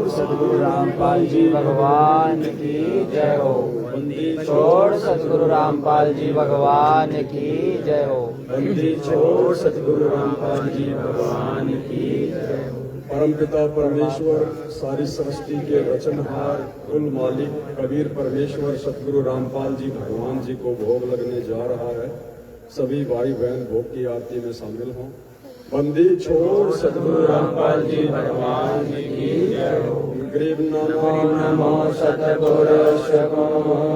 छोड़ सद्गुरु रामपाल जी भगवान की जय हो। बंदी छोड़ सद्गुरु रामपाल जी भगवान की जय हो। बंदी छोड़ सद्गुरु रामपाल जी भगवान की जय हो। परमपिता परमेश्वर सारी सृष्टि के रचनहार कुल मालिक कबीर परमेश्वर सतगुरु रामपाल जी भगवान जी को भोग लगने जा रहा है। सभी भाई बहन भोग की आरती में शामिल हों। बंदी छोड़ सतगुरु रामपाल जी भगवान जी की जय हो। गरीब नमो नमो सतगुरु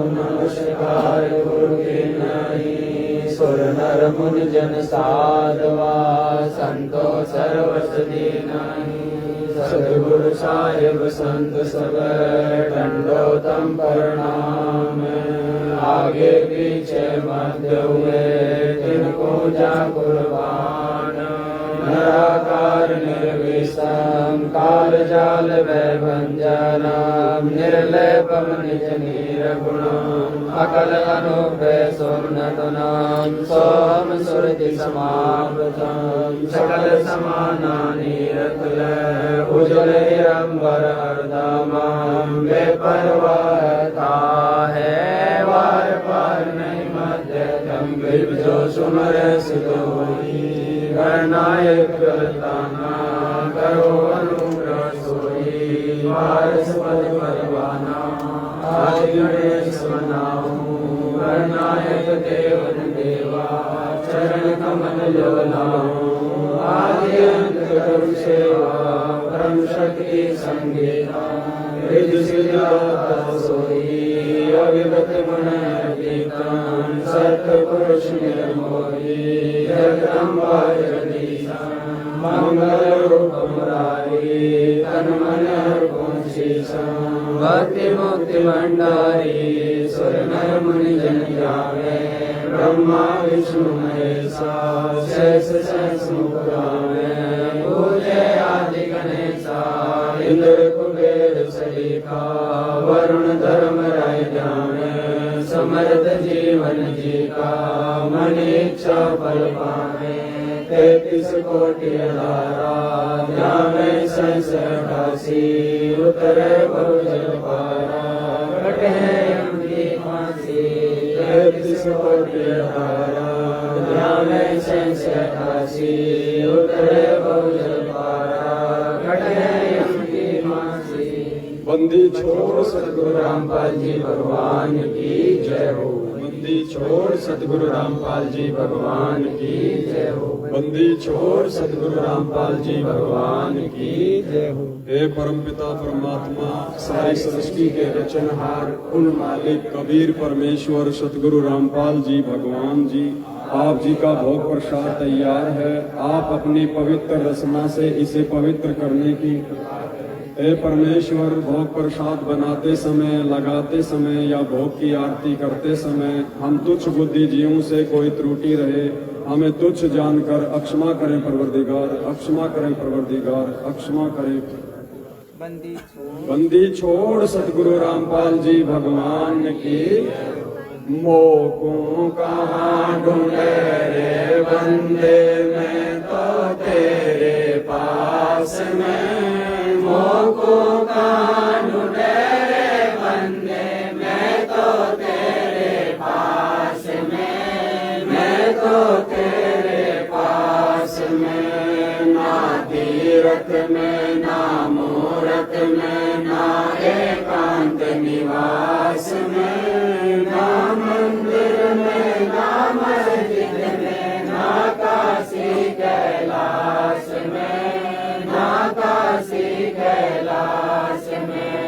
नमस्कार गुरु के नहीं सुर नर मुनि जन साधवा संतो सर्वस नहीं। सतगुरु साहिब संत सब दंडोतम प्रणाम। आगे पीछे मध्य हुए तिनको जा कुर्बान। निराकार निर्विषम काल जाल भय भंजनम। निर्लेपम निज निर्गुणम अकल अनुपय सुमनतुनम। सोहम सुरति समावृतम सकल समानानि रतुलय। उज्ज्वल निरंबर हरदमम बेपरवाहता है वार पार नहीं मध्यतम। गरीब जो सुमर सिद्ध होई गणनायक गलताना। करो अनुग्रह सोई वारस पद परवाना। आदि गणेश मनाऊं गणनायक देवन देवा। चरण कमल जो लाऊं आदि अंत करुण सेवा। परम शक्ति संगीता रिद्धि सिद्धिदाता सोई। अविगत गुण अतीतम सत्पुरुष निर्मोही। जगदम्बा जगदीशा मंगल रूप मुरारी। तन मन अर्पण शीशम भक्ति मुक्ति भंडारी। सुर नर मुनि जन जावे ब्रह्मा विष्णु महेशा। शेष सहस्र मुख गावे पूजे आदि गणेशा। इंद्र कुबेर सलीका वरुण धर्म राय जाने। समर्थ जीवन जी का मन इच्छा फल पावे। 33 कोटि अधारा जावे संशय काशी। उतरे बहुजल पारा कटे यम की फांसी। 33 कोटि अधारा जावे संशय काशी। उतरे बहुजल पारा कटे यम की फांसी। बंदी छोड़ सतगुरु रामपाल जी भगवान की जय हो। बंदी छोड़ सतगुरु रामपाल जी भगवान की जय हो। बंदी छोड़ सतगुरु रामपाल जी भगवान की जय हो। हे परमपिता परमात्मा सारी सृष्टि के रचनहार कुल मालिक कबीर परमेश्वर सतगुरु रामपाल जी भगवान जी आप जी का भोग प्रसाद तैयार है। आप अपनी पवित्र रचना से इसे पवित्र करने की हे परमेश्वर भोग प्रसाद बनाते समय लगाते समय या भोग की आरती करते समय हम तुच्छ बुद्धि जीवों से कोई त्रुटि रहे हमें तुच्छ जानकर अक्षमा करें परवरदिगार। अक्षमा करें परवरदिगार। अक्षमा करें। बंदी छोड़ सतगुरु रामपाल जी भगवान की। मोकों कहाँ ढूंढे रे बंदे मैं तो तेरे पास में। मोकों कहाँ ढूंढे रे बंदे मैं तो तेरे पास में। मैं तो तेरे पास में। ना तीरथ में ना मूरत में ना एकांत निवास में। ना मंदिर में ना मस्जिद में ना काशी कैलाश में। ना काशी कैलाश में।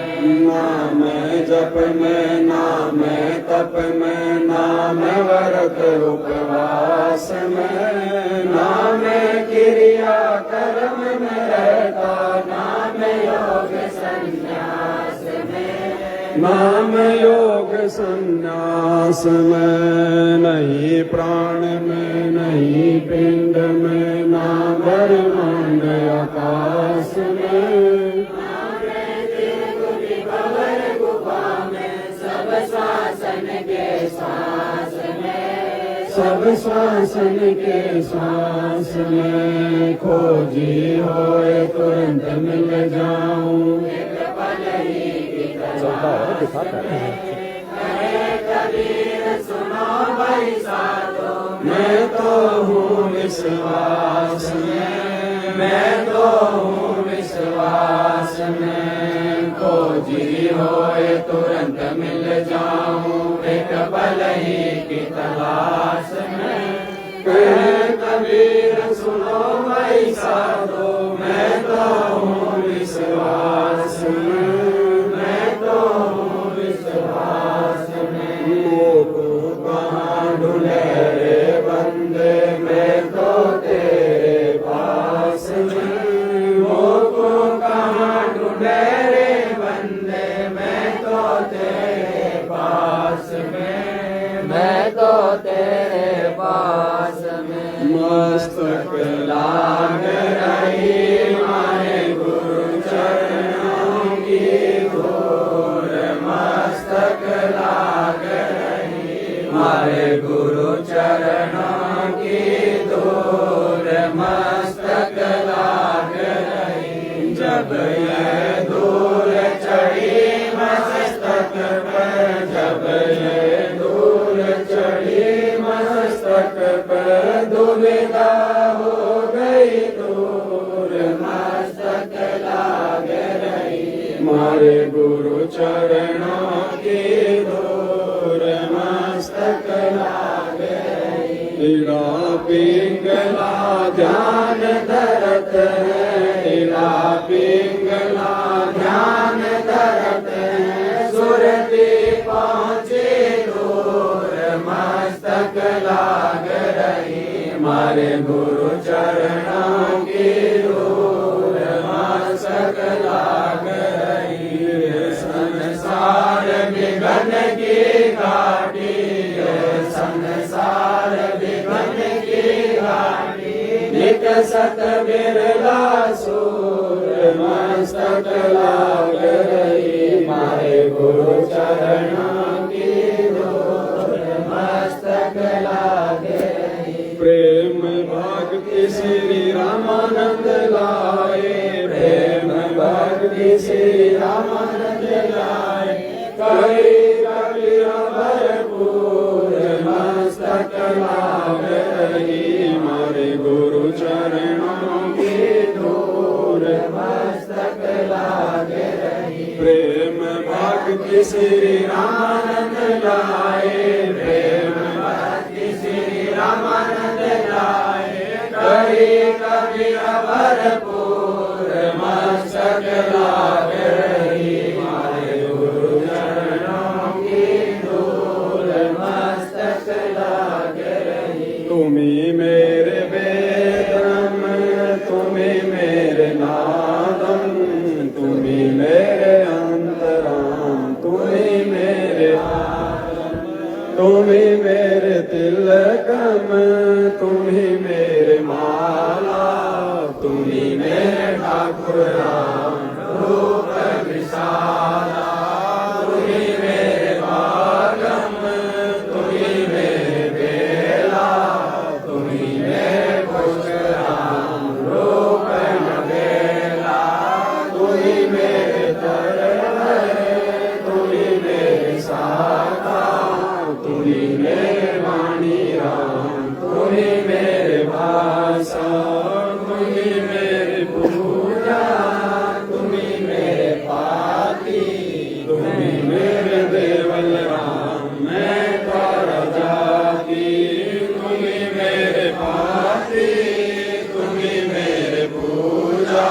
ना मैं जप में ना मैं तप में ना मैं व्रत उपवास में। ना मैं क्रिया कर्म में रहता ना मैं योग संन्यास में। ना मैं योग संन्यास में। नहीं प्राण में नहीं पिंड में ना ब्रह्मांड आकाश में। ना मैं त्रिकुटी भंवर गुफा में सब श्वासन के श्वास में। सब श्वासन के श्वास में। खोजी होए तुरंत मिल जाऊं। है दिखाता है। मैं तो हूँ विश्वास में, मैं तो हूँ विश्वास में, खोजी होए तुरंत मिल जाऊं एक पल ही की तलाश में। कहे कबीर सुनो भाई साधो, मैं तो हूँ विश्वास में, मैं तो हूँ विश्वास में। मोको कहाँ ढूंढे रे बंदे, मैं तो तेरे पास में। मोको कहाँ ढूंढे रे बंदे, मैं तो तेरे पास में, मैं तो तेरे पास में। मस्तक लाग रही मारे गुरु चरणों की धूल, मस्तक लाग रही मारे गुरु चरणों की धूल, मस्तक लाग रही। जब ये धूल चढ़ी मस्तक पर, जब ये धूल चढ़ी मस्तक पर, दुविधा हो गई दूर, मस्तक लाग रही मारे गुरु चरणों की धूल, मस्तक लाग रही। इड़ा पिंगला ध्यान धरत है, इड़ा पिंगला ध्यान धरत है, सुरती पहुँचे दूर, मस्तक लाग रही मारे गुरु चरणों की धूल, मस्तक लाग रही। संसार विघन की घाटी, संसार विघन की घाटी, निकसत बिरला सूर, मस्तक लाग रही मारे गुरु चरणों की धूल, मस्तक लाग रही। प्रेम भक्ति श्री रामानंद लाए, प्रेम भक्ति श्री रामानंद लाए, करी कबीर भरपूर, मस्तक लाग रही मारे गुरु चरणों की धूल, मस्तक लाग रही। प्रेम भक्ति श्री रामानंद लाए, प्रेम भक्ति श्री रामानंद लाए, करी कबीर भरपूर, मस्तक लाग रही मारे गुरु चरणों की धूल, मस्तक लाग रही। तुम्ही मेरे वेदम, तुम्ही मेरे नादम, तुम्ही मेरे अंतराम, तुम्ही मेरे आलम, तुम्ही मेरे तिलकम, तुम्ही मेरे माला, तुम्ही मेरे ठाकुर राम रूप विशाला, तुम्ही मेरे बागम, तुम्ही मेरे बेला, तुम्ही मेरे पुष्प राम रूप नवेला, तुम्ही मेरे तरवरे, तुम्ही मेरे साका, तुम्ही मेरे वाणी राम, तुम्ही मेरे भाषा, तुम्ही मेरे पूजा, तुम्ही मेरे पाती, तुम्ही मेरे देवल राम, मैं तारा जाती, तुम्ही मेरे पाती, तुम्ही मेरे पूजा,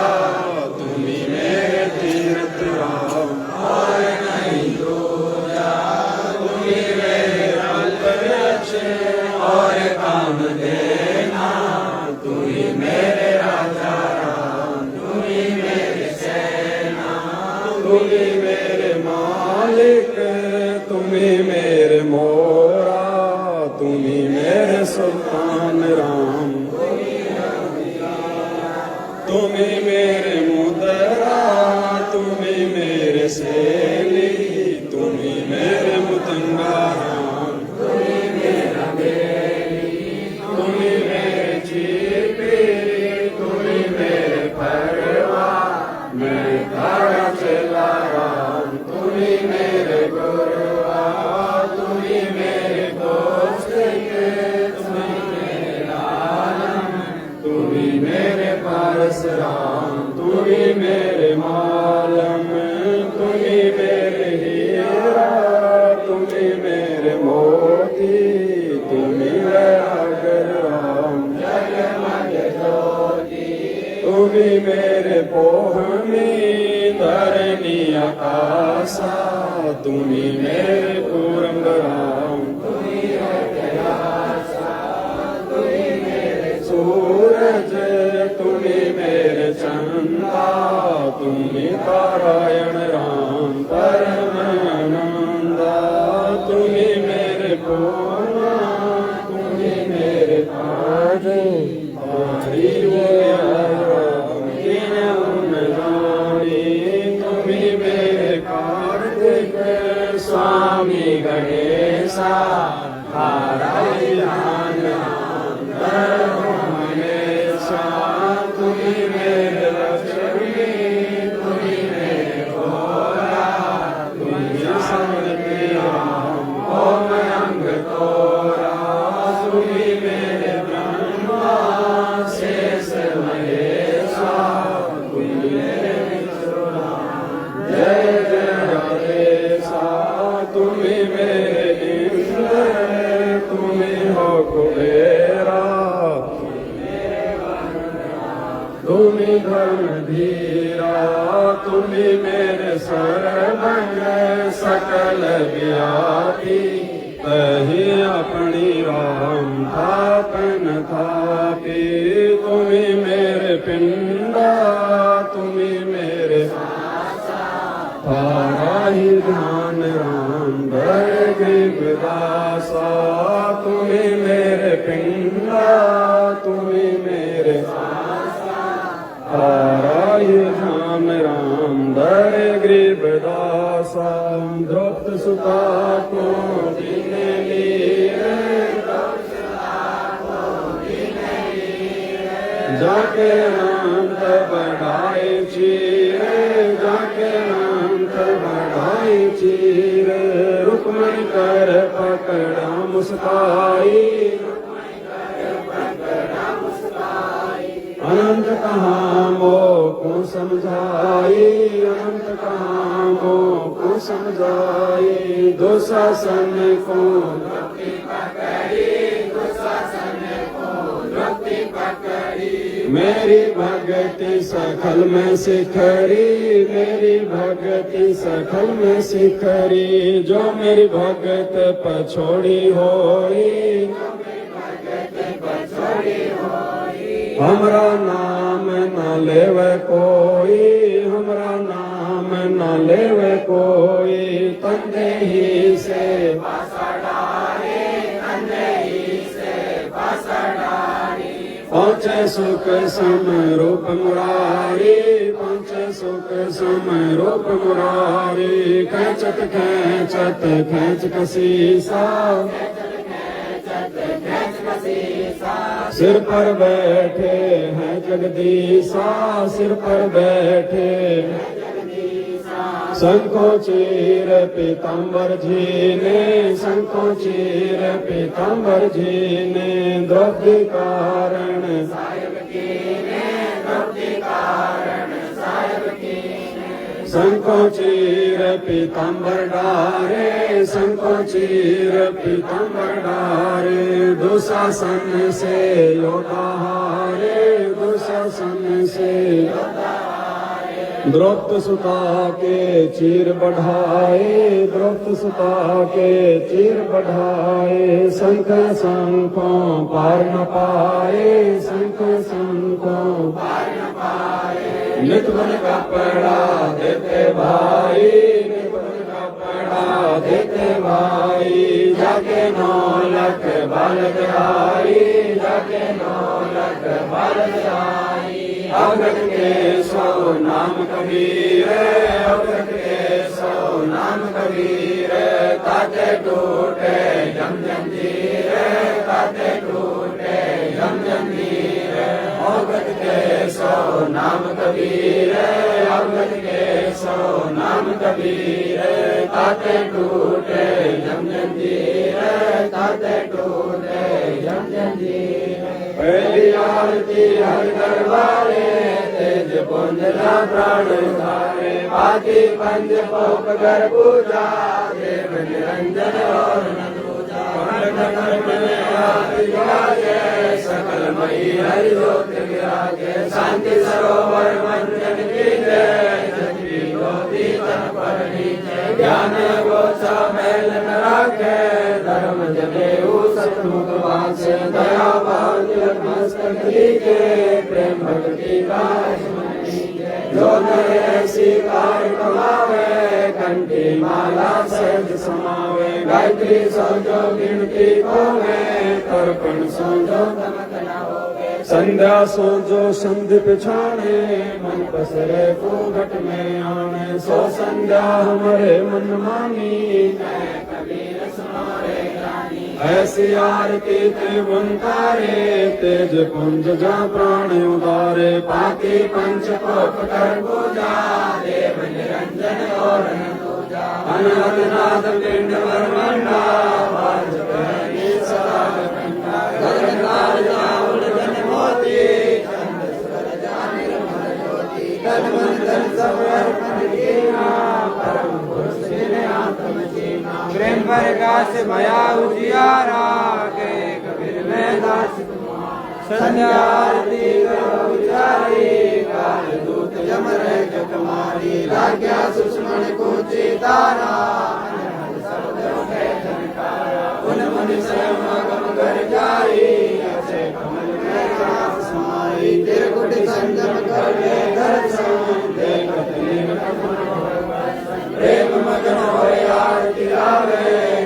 तुम्ही मेरे तीर्थ राम, और नहीं दूजा, तुम्ही मेरे अल्पवृक्ष और काम देना, तुम्ही मेरे राजा राम, तुम्ही मेरे सेना, तुम्ही मेरे मालिक, तुम्ही मेरे मोरा, तुम्ही मेरे सुल्तान राम, तुम्ही मेरे मुदरा, तुम्ही मेरे सेली, तुम्ही मेरे मुतंगा राम, तुम्ही मेरा बेली, तुम्ही मेरे चीपी, तुम्ही मेरे परवा, मैं तारा चला राम, तुम्ही मेरे तुम्ही मेरे पोहमी धरणी आकाशा तुम्ही मेरे पूरम राम सूरज तुम्ही मेरे चंदा तुम्ही नारायण राम परमानंदा तुम्ही मेरे पूर्णा तुम्ही मेरे पारे हरि तुम्ही मेरे कार्तिक स्वामी गणेशा तुम्ही मेरे लक्ष्मी तुम्ही मेरे भोला तुम्ही समृद्धि राम ओम अंग तोरा तुम्ही मेरे ब्रह्मा शेष महेशा तुम्ही मेरे जय जय गणेशा तुम्ही मेरे इंद्र तुम्ही हो कुबेरा तुम्ही धर्म धीरा तुम्ही मेरे सर्वंग सकल व्यापी तही अपनी राम थापन थापी तुम्ही मेरे पिंडा तुम्ही मेरे तारा ही ध्यान राम गरीबदासा तुम्ही मेरे पिंडा तुम्ही मेरे ताराय धाम राम दर गरीबदासा द्रौपद सुता को दीने लिए जाके नाम बढ़ाए चीरे जाके नाम बढ़ाए चीरे रुक्मणी कर पकड़ा मुस्काई अनंत कहाँ मो को समझाई अनंत कहाँ मो को समझाई दुशासन को मेरी भगति सखल में सिखरी मेरी भगति सखल में सिखरी जो मेरी भगत पछोड़ी होई हमरा नाम न लेवे कोई हमरा नाम न लेवे कोई तंदे ही से पहुँचे सुख सम रूप मुरारी पहुँचे सुख सम रूप मुरारी खेचत खेचत खेच कसीसा सिर पर बैठे हैं जगदीशा सिर पर बैठे शंखो चीर पीताम्बर झीने शंखो चीर पीताम्बर झीने द्रव्य कारण शंखो चीर पीताम्बर डारे शंखो चीर पीताम्बर डारे दुशासन से योदाहारे दुशासन से द्रौपद सुता के चीर बढ़ाए द्रौपद सुता के चीर बढ़ाए शंख शंखों पार न पाए शंख शंखों पार न पाए नित बन कपड़ा देते भाई नित बन कपड़ा देते भाई जाके 9 लाख बालक आई जाके 9 लाख बालक आई अवगत के 100 नाम कबीर अवगत के 100 नाम कबीर ताते टूटे जम जंजीर ताते टूटे जम जंजीर अवगत के 100 नाम कबीर अवगत के 100 नाम कबीर ताते टूटे जम जंजीर ताते टूटे जम जंजीर पहली आरती हर दरबारे तेज पुंजला प्राण उधारे बाकी पंज पोक कर पूजा देव निरंजन और न दूजा सकल मई हरि ज्योति विराजे शांति सरोवर मंजन की जय जति ज्योति तन पर नीचे ज्ञान गोचा मैल न राखे धर्म जनेऊ सतमुख वासे दया भाव तिलक मस्तक लीजे प्रेम भक्ति का जो करे ऐसी कार कमावे कंठी माला सहज समावे गायत्री सौ जो गिनती होवे तर्पण सौ जो नमक न होवे संध्या सो जो संधि पिछाने मन पसरे घूंघट में आने सो संध्या हमारे मन मानी कबीर सुनारे ज्ञानी ऐसी आरती त्रिभुवनतारे तेज पुंज जा प्राण उदारे पाती पंच कोप कर पूजा देव निरंजन और पूजा अनहद नाद पिंड ब्रह्मंडा वाजपेयी सदा कंठा गगनकार जाउल जन मोती चंद सूरज निर्मल ज्योति तन मन धन सब अर्पण कीना परम पुरुष ने आत्म जीना प्रेम प्रकाश भया उजियारा के कबीर में दास संध्या आरती करो उचारी काल दूत जम रहे जगमारी राज्ञा सुषमण को चितारा उन मुनि स्वयं गम कर जाई ऐसे कमल में रास समाई त्रिकुट संजम कर ले दर्शन देखत लीन प्रेम मगन हो आरती आवे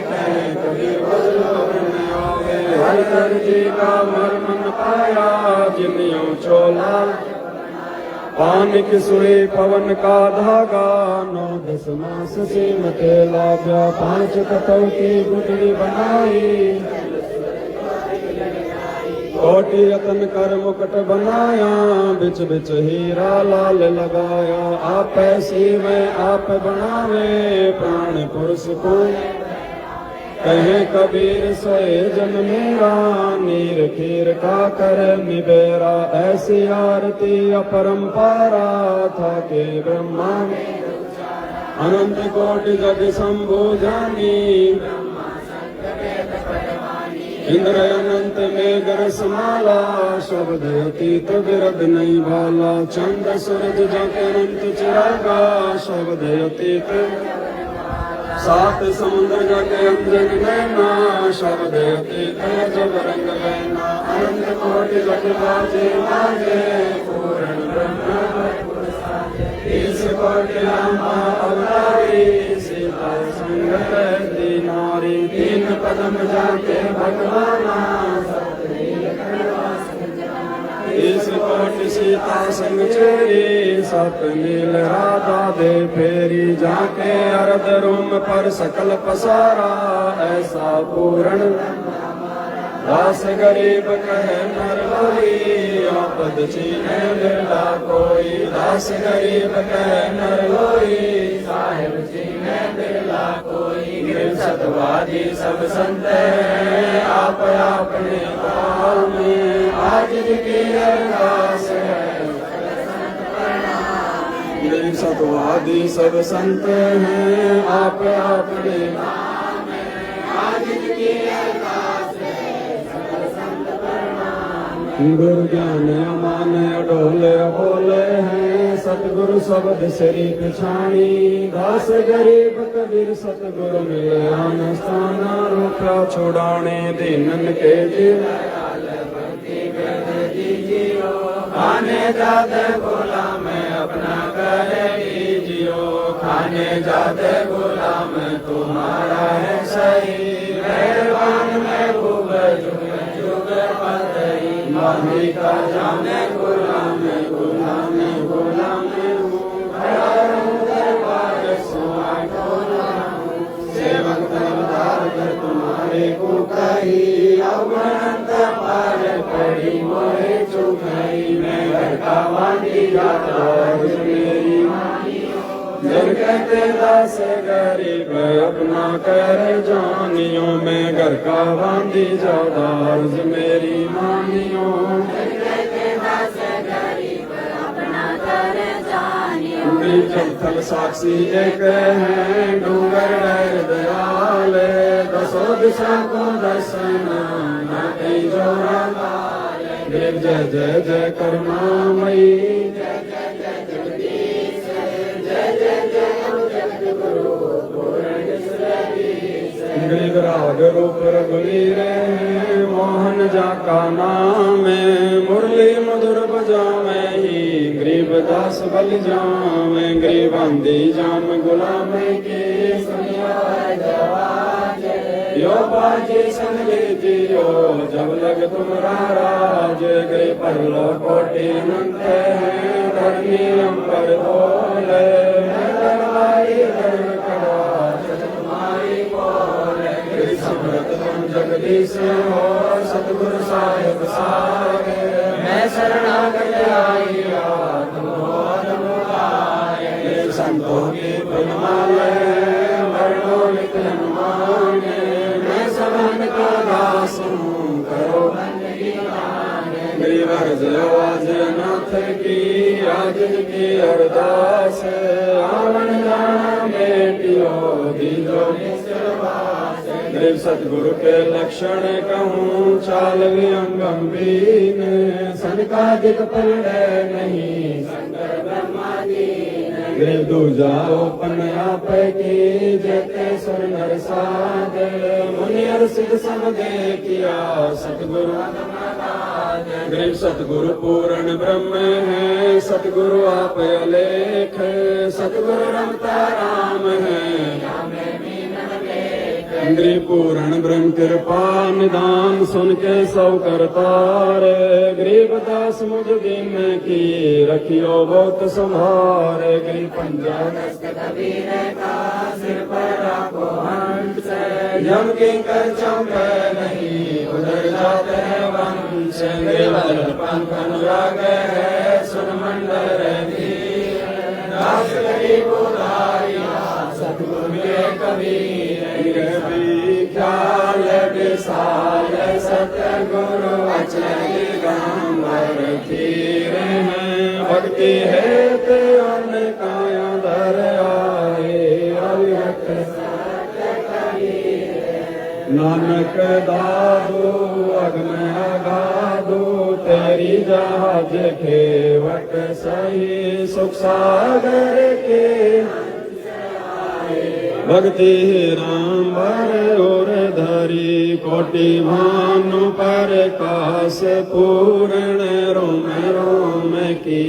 कहे कबीर बदलो में आवे हर जी का मर्म न पाया जिन्यों चोला पान की सुई पवन का धागा 9-10 मास सीमते लाभ्या 5 कटौती गुटड़ी बनाई कोटि यतन कर मुकुट बनाया बिच बिच हीरा लाल लगाया आप सीवे आप बनावे प्राण पुरुष को कहे कबीर सोए जन मेरा नीर खीर का कर निबेरा ऐसी आरती अपरंपारा था के ब्रह्मा अनंत कोटि जग शंभु जानी इंद्र अनंत में गरसमाला शब्द अतीत विरद नहीं भाला चंद्र सूरज जग अनंत चिरागा शब्द अतीत 7 समुद्र जग अंजन नैना शब्द अतीत जब रंग बहना अनंत कोटि जग बाजे बाजे पूर्ण ब्रह्म इस कोटि रामा अवतारी सीता संग दी नारी 3 कदम जाके भगवाना इस कोटि सीता संग चेरी 7 नील राधा दे फेरी जाके अर्ध रूम पर सकल पसारा ऐसा पूर्ण दास गरीब कहे नर लोई आपद चीने बिरला कोई दास गरीब कहे नर लोई साहिब चीने बिरला कोई सतवादी सब संत आप अपने काल में आज की अरदास है सतवादी सब संत हैं आप अपने गुरु ज्ञान अमान अडोले बोले हैं सतगुरु शब्द श्री पिछाणी दास गरीब कबीर सतगुरु मिले आन स्थान रूपा छुड़ाने दीनन के जीव खाने जाते बोला मैं अपना करे लीजियो खाने जाते बोला मैं तुम्हारा है सही मेहरबान मैं भूग जुग जुग पतई माही का जाने गुलाम गुलाम गुलाम हूँ दरबार सेवक दरबार कर तुम्हारे को कही अवनंत पार पड़ी मोहे चुकाई मैं घर का वांडी जाता मेरी जन कहते दास गरीब अपना कर जानियो मैं घर का वांडी जाता मेरी मानियो गरीब जब थल साक्षी एक है, डूंगर डर दयाले, दसों दिशा को दर्शन न कहीं जोड़ा लाले। गरीब जय जय जय करुणामयी, जय जय जय जगदीश, जय जय जय जगद्गुरु पूर्ण सदीश। गरीब राग रूप रघुवीर, मोहन जा का नाम, मुरली मधुर बजावे ही, गरीब दास बल जावे। गरीब आंधी जाम गुलाम के, सुनिया जवाज यो बाजी संग लीजियो, जब लग तुमरा राज। गरीब परलो कोटि अनंत है, धरनी अंबर डोले, दरबारी दर कड़ा तुम्हारी बोले। गरीब समरत तुम जगदीश हो, सतगुरु साहिब सागे, मैं शरणागत आइया, तुम हो तुम आए। संतों की फुलमाले, वर्णों लिख हनुमाने, मैं सबन का दास हूँ, करो बंदगी माने। गरीब अर्ज आवाज नाथ की, आज की अरदास, आवन जाना बेटियो, दीजो निश्चलवास। गरीब सतगुरु के लक्षण कहूँ, चाल गंभीर, सनकादिक पलड़े नहीं, शंकर ब्रह्मादीन। गरीब दूजा ओपन आप की, जेते सुर नर साध, मुनि और सिद्ध सब देखिया, सतगुरु गरीब सतगुरु पूर्ण ब्रह्म है, सतगुरु आप अलेख, सतगुरु रमता राम है, गरीब पूर्ण ब्रह्म कृपा निदान, सुन के सब करतार। गरीब दास मुझ दिन की, रखियो बहुत संभार। गरीब पंजा कबीर का, सिर पर राखो हंस, यम की कर चंपे नहीं, उधर जाते हैं वंश। गरीब पंख अनुराग है, सुन मंडल रधीर, दास गरीब उदारिया, सतगुरु के कबीर। ख्याल विशाल सतगुरु, अचल गंभीर धीर हैं, भक्ति है ते काया धर आए, अविरत सत्य कबीर। नानक दादो अगम अगाधो, तेरी जहाज खेवट सही, सुख सागर के भक्ति राम भर और धरी, कोटि भानु पर कास पूर्ण, रोम रोम की।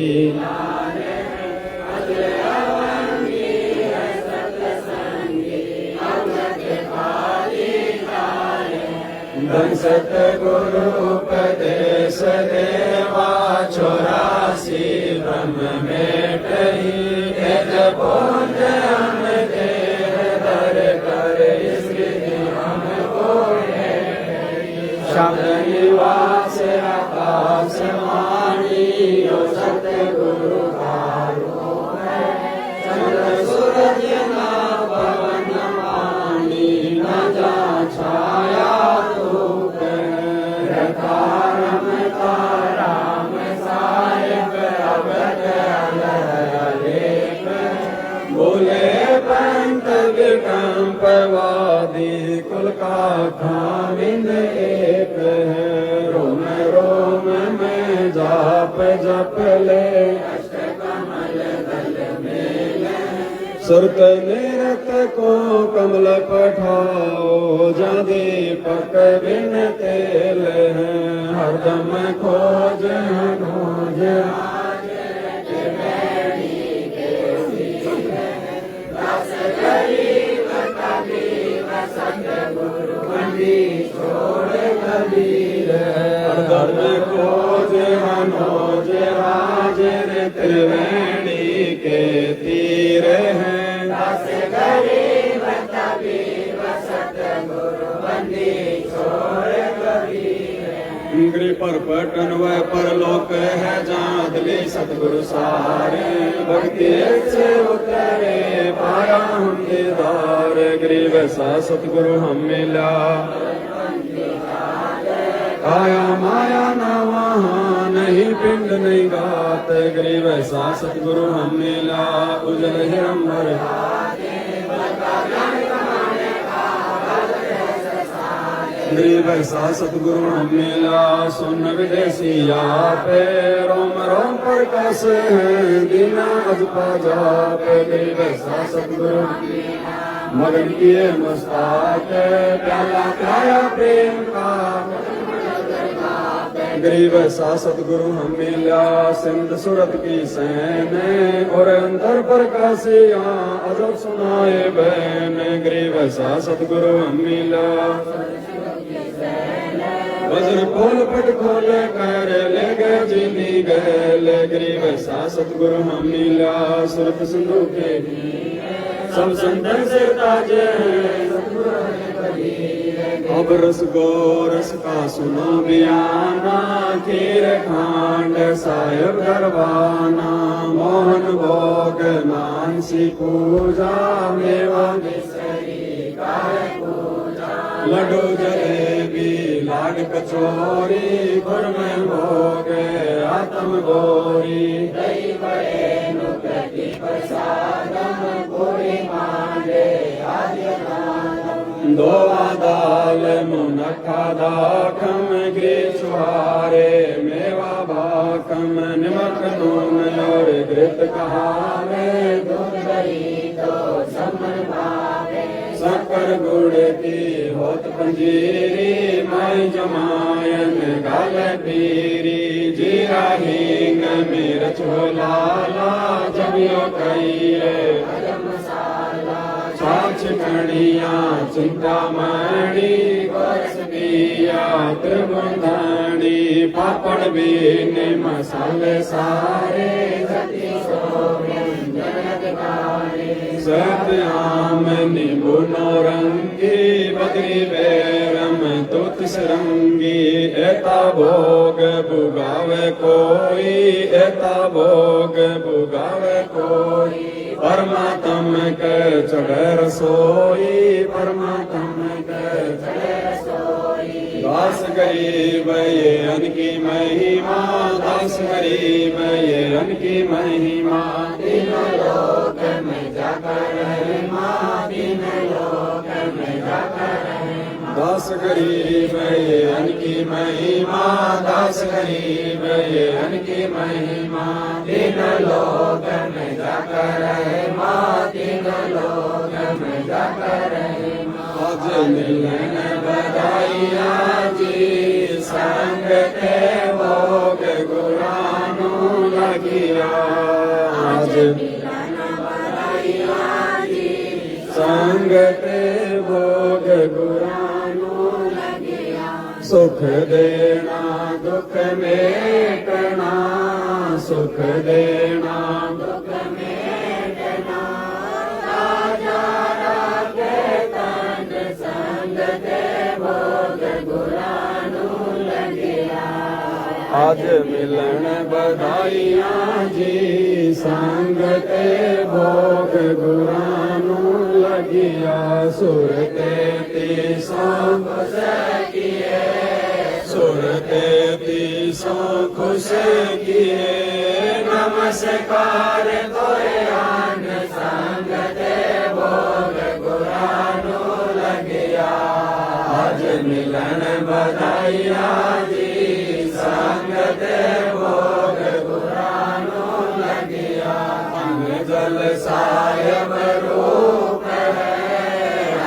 धन सतगुरु उपदेश देवा, 84 ब्रह्म मेटहि, तेज पुंज शब्द निवास आकाश वाणी, यो सतगुरु हारो है, चंद्र सूरज ना पवन पानी, न जा छाया धूप रखा रमता राम साहिब, अवध अलग बोले पंत विकंपवादी, कुल का खाविंद एक है, रोम रोम में जाप जप ले, अष्टकमल दल मेले, सुरत निरत को कमल पठाओ, जा दीपक बिन तेल है, हरदम खोज खोज धर्म खोज मनोज राज, त्रिवेणी के तीर हैं, दास गरीब तबीब सतगुरु बंदी छोड़ कबीर। गृह पर पटन व परलोक है, जादली सतगुरु सारे, भक्ति से उतरे पाया हम दीदार। गरीब सा सतगुरु हम मिला, आया माया न वहान नहीं पिंड नहीं गात गरीब ऐसा सतगुरु हम मिला उजल हिरंबर गरीब ऐसा सतगुरु हम मिला सुन विदेशिया पे रोम रोम पर कस दीना अजपा जाप गरीब ऐसा सतगुरु मगन किए मुस्ताक प्याला प्याया प्रेम का गरीब ऐसा सतगुरु हम मिला सिंध सूरत की सैन और अंतर पर कासिया अजब सुनाए बहन गरीब ऐसा सतगुरु हम मिला वज्र पोल पट खोल कर ले गए जीनी गए गरीब ऐसा सतगुरु हम मिला सुरत सिंधु के सब संतन से ताजे अब रस गोरस का सुनो बयाना खीर खांड साहेब दरबाना मोहन भोग मानसी पूजा मेवा लड्डू जलेबी लाड कचौरी गुड़ में भोग आत्म गोरी दो दाल मुनखा दाखम ग्रीस छुहारे मेवा भाकम निमक नून और घृत कहावे शक्कर गुड़ की होत पंजीरी माई जमायन गाल पीरी जीरा हींग मिर्च लाला जबियो कईए छाछ कणिया चिंतामणि गोरसबिया त्रिभुवनी पापड़ बीन मसाले सारे सत्याम नींबू नौरंगी बदरी बैरम तुत सरंगी एता भोग बुगावे कोई एता भोग बुगावे कोई परमात्म के चढ़े रसोई परमात्म के चढ़े रसोई दास गरीब ये अनकी महिमा दास गरीब ये अनकी महिमा तीनों लोक में जाकर महिमा तीनों लोक में जाकर दास गरीब ये अनकी महिमा दास गरीब ये अनकी महिमा तीनों लोक में जाकर तीनों लोक में जाकर आज मिलन बधाइया जी संग के भोग गुरानु लगिया आज मिलन बधाइया जी संग के भोग गुरानु लगिया सुख देना दुख मेटना सुख देना दुख मेटना राजा रागे तन संग के भोग गुरानु लगिया आज मिलन बधाइया जी संग के भोग गुरानु लगिया सुरते तीसों खुश किए सुरते तीसों खुश किए नमस्कार तोरे आन संग ते भोग गुरानु लगिया आज मिलन बधाइया जी संग ते भोग गुरानु लगिया अंग जल सायब रूप है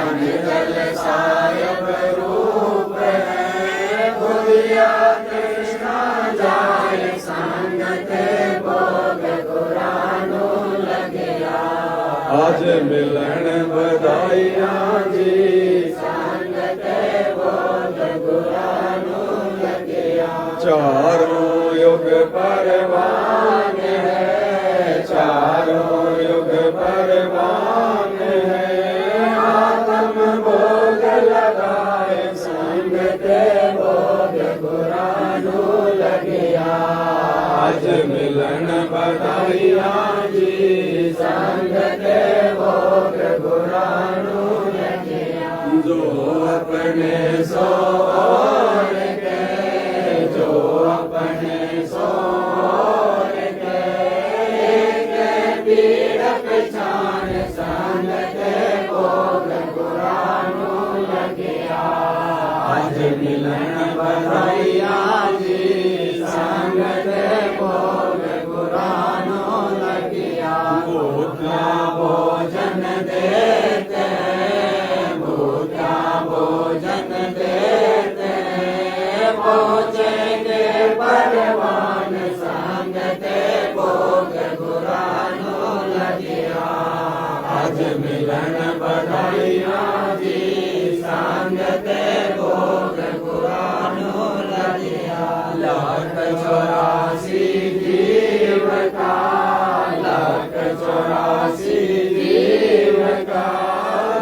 अंग जल सायब रूप है भुलिया कृष्णा जाय संग ते भोग गुरानु लगिया आज मिलन बधाइया जी संग ते भोग गुरानु लगिया चारों युग परवान है चारों युग परवान है आत्म भोग लगाए संग ते भोग गुरानु लगिया आज मिलन बधाइया जी संग ते भोग गुरानु लगिया जो अपने सो और के जो अपने सो मिलन बधाइयाँ जी संग ते भोग गुरानो लगिया भूखा भोजन देते भूखा भोजन देते पहुँचेंगे परवान संग ते भोग गुरानो लगिया आज मिलन बधाइयाँ जी संग ते भोग गुरानो लगिया लाख 84 जीव का लाख 84 जीव का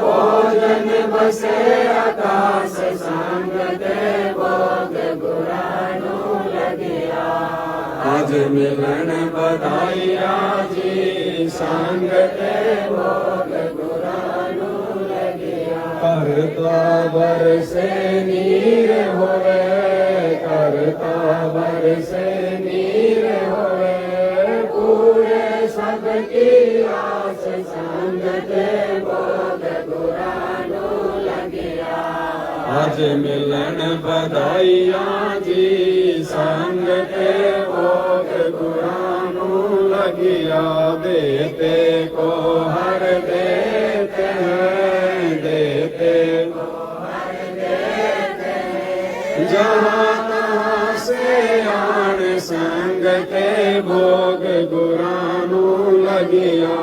भोजन बसे आकाश संग ते भोग गुरानो लगिया आज मिलन बधाइयाँ जी संग ते भोग गुरानो लगिया करता बरसे नीर होवे करता बरसे नीर होवे पूरे सबकी आस संग ते भोग गुरानो लगिया आज मिलन बधाइयाँ जी संग ते भोग गुरानो लगिया देते को हर देते हैं देते को हर देते हैं जहाँ तहाँ से आन संग ते भोग गुरानो लगिया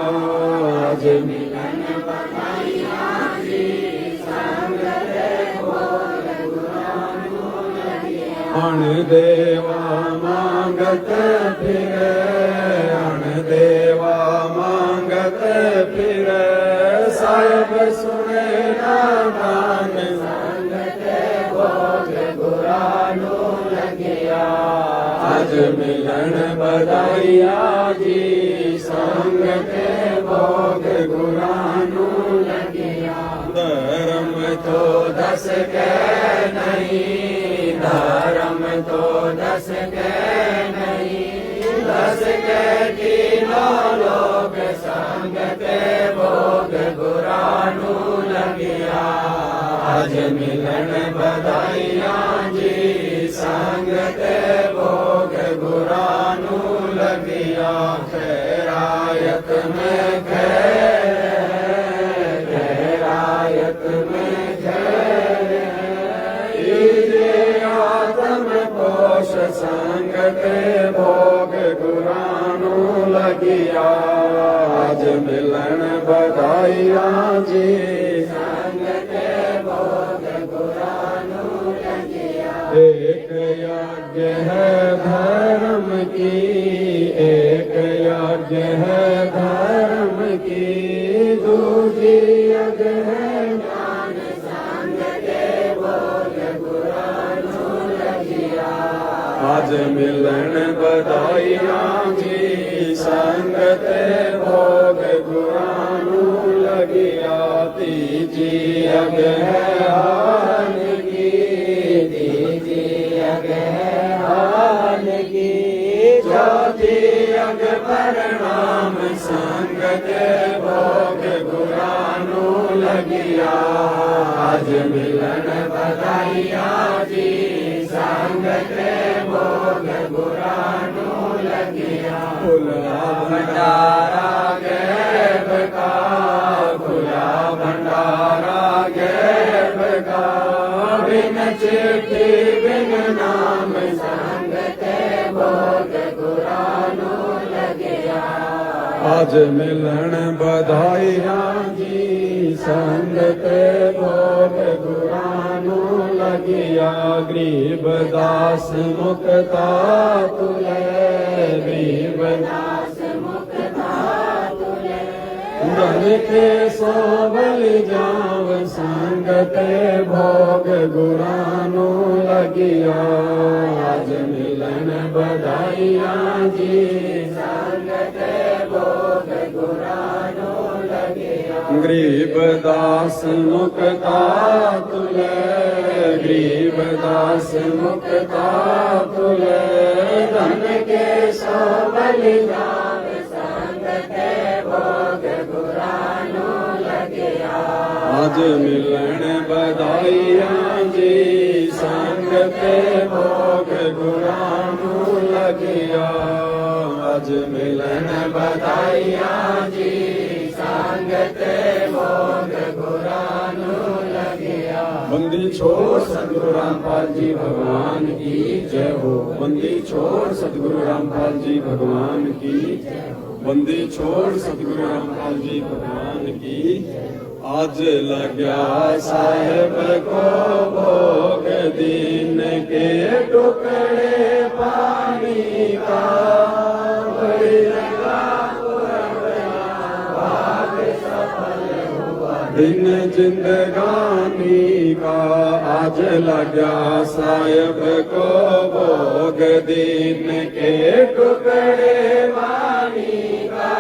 आज मिलन बधाइयाँ जी संग ते भोग गुरानो लगिया अण देवा मांगत फिरे अण देवा मांगत फिरे साहिब सुने ना दान संग ते भोग गुरानो लगिया आज मिलन बधाइयाँ जी संग ते भोग गुरानो लगिया धर्म तो 10 के नहीं धर्म तो 10 के नहीं 10 के तीनों लोग संग ते भोग गुरानो लगिया आज मिलन बधाइयाँ जी संग ते भोग गुरानो लगिया खैरायत में खैरायत में आत्म पोष संग ते भोग गुरानो लगिया आज मिलन बधाइयाँ जी संग ते भोग गुरानो लगिया एक यज्ञ है धर्म की एक यज्ञ है धर्म की दूजी यज्ञ है ज्ञान संग ते भोग गुरानो लगिया आज मिलन बधाइयाँ जी संग ते भोग गुरानो लगिया तीजी यज्ञ है हाल की तीजी यज्ञ है हाल की चौथी यज्ञ परिणाम संग ते भोग गुरानो लगिया आज मिलन बधाइयाँ जी संग ते भोग गुरानो लगिया खुला भंडारा गैब का खुला भंडारा गैब का बिन चिट्ठी बिन नाम संग ते भोग गुरानो लगिया आज मिलन बधाइयाँ जी संग ते भोग गुरानो लगिया गरीब दास मुक्ता तुले गरीब दास मुक्ता तुले धन के सोवल जाव संग ते भोग गुरानो लगिया आज मिलन बधाइयाँ जी संग ते भोग गुरानो लगिया गरीब दास मुक्ता तुले गरीब दास मुक्ता तुले धन के सोवल जाव संग ते भोग गुरानो लगिया आज मिलन बधाइयाँ जी संग ते भोग गुरानू लगिया अज मिलन बधाइया जी संग ते भोग गुरानू लगिया। बंदी छोड़ सतगुरु रामपाल जी भगवान की जय हो। बंदी छोड़ सतगुरु रामपाल जी भगवान की। बंदी छोड़ सतगुरु रामपाल जी भगवान की। आज लग्या साहेब को भोग दीन के टुकड़े पानी का दिन जिंदगानी का। आज लग्या साहेब को भोग दीन के टुकड़े पानी का।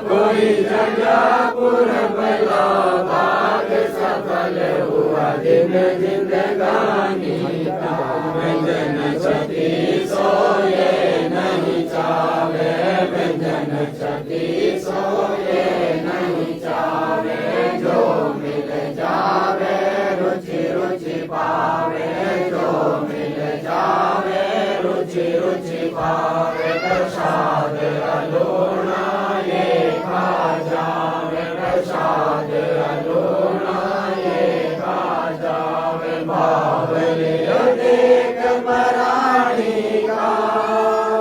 कोई जगह पुरबला भाग सफल हुआ दिन जिंदगानी का। व्यंजन छठी सोए नहीं चावे व्यंजन छठी सोए नहीं चावे। जो मिल जावे रुचि रुचि पावे जो मिल जावे रुचि रुचि पावे। प्रसाद अलोना ये खा जावे प्रसाद अलोना ये खा जावे। बावली देख मराठी का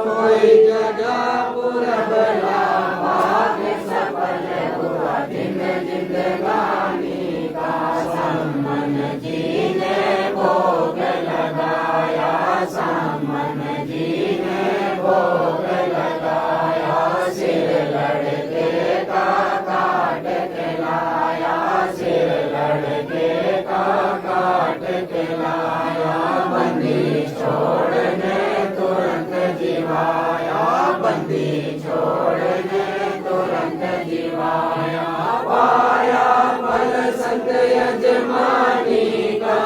कोई जगह पुरबला भाग सफल हुआ दिन जिंदगानी का। सम्मन जी ने भोग लगाया सम्मन जी ने भोग लगाया। सिर लड़के का काट के लाया सिर लड़के का काट के लाया। बंदी छोड़ने तुरंत जीवाया बंदी छोड़ने तुरंत जीवाया। पाया फल संत यजमानी का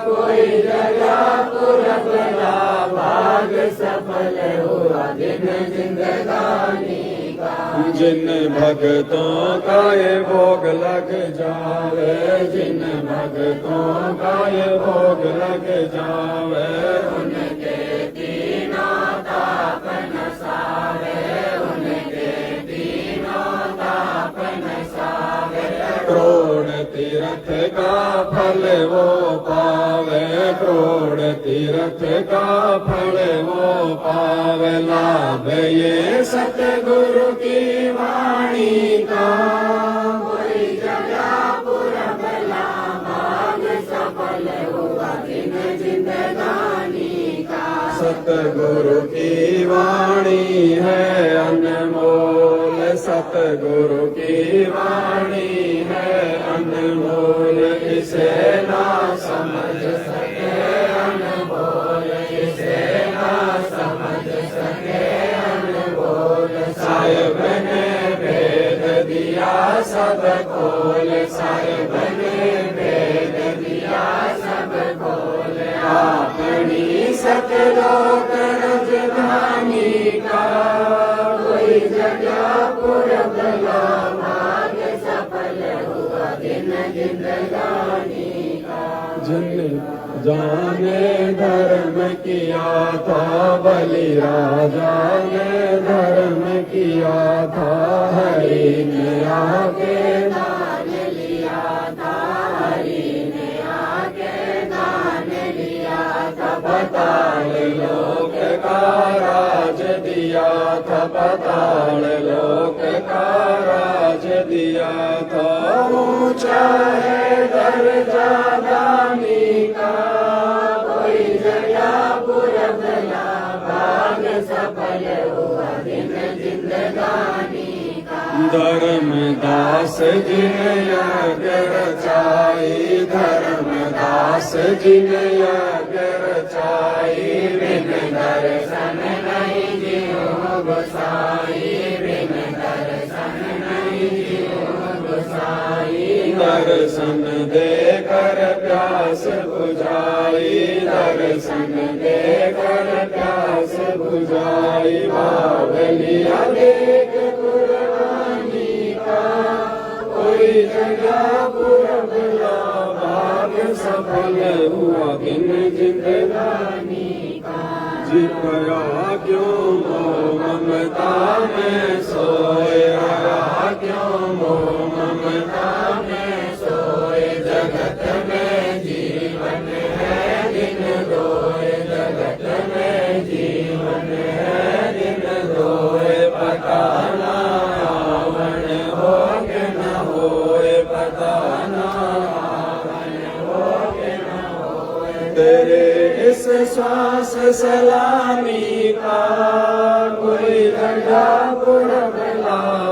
कोई जगह पुरबला भाग सफल हुआ दिन जिंदगानी का। जिन भक्तों का ये भोग लग जावे जिन भक्तों का ये भोग लग जावे। उनके तीनों ताप नसावे उनके तीनों ताप नसावे। करोड़ तीर्थ का फल वो पावे करोड़ तीर्थ का फल वो पावे। लाभ ये सतगुरु की वाणी का कोई जगह पुरबला भाग सफल हुआ दिन जिंदगानी का। सतगुरु की वाणी है अनमोल सतगुरु की वाणी है अनमोल। इसे ना समझ सके अनमोल इसे ना समझ सके अनमोल। साहिब ने भेद दिया सब खोल साहिब ने भेद दिया सब खोल। अपनी सतलोक राजधानी का कोई जगह पुरबला भाग सफल हुआ दिन जिंदगानी का। जिन जाने धर्म किया था बलि राजा ने धर्म किया था। हरि ने आके दान लिया था हरि ने आके दान लिया था। पाताल लोक का राज दिया था पाताल लोक का राज दिया था। ऊंचा है दर्जा दानी का कोई जगह पुरबला भाग सफल हुआ दिन जिंदगानी का। धर्मदास जिन यज्ञ रचाई धर्मदास जिन यज्ञ रचाई। बिन दर्शन नहीं जियो गोसाई बिन दर्शन नहीं जियो गोसाई। दर्शन देकर प्यास बुझाई दर्शन देकर प्यास बुझाई। बावलिया देख कुर्बानी का कोई जगह पुरबला भाग सफल हुआ दिन जिंदगानी का। जी गया क्यों मोह ममता में सोए, गया क्यों मोह ममता में सोए। जगत में जीवन है दिन दोए, जगत में जीवन है दिन दोए। पता ना आवन हो के न होए, पता ना आवन हो के न होए। तेरे इस श्वास सलामी का कोई घड़ा बुरा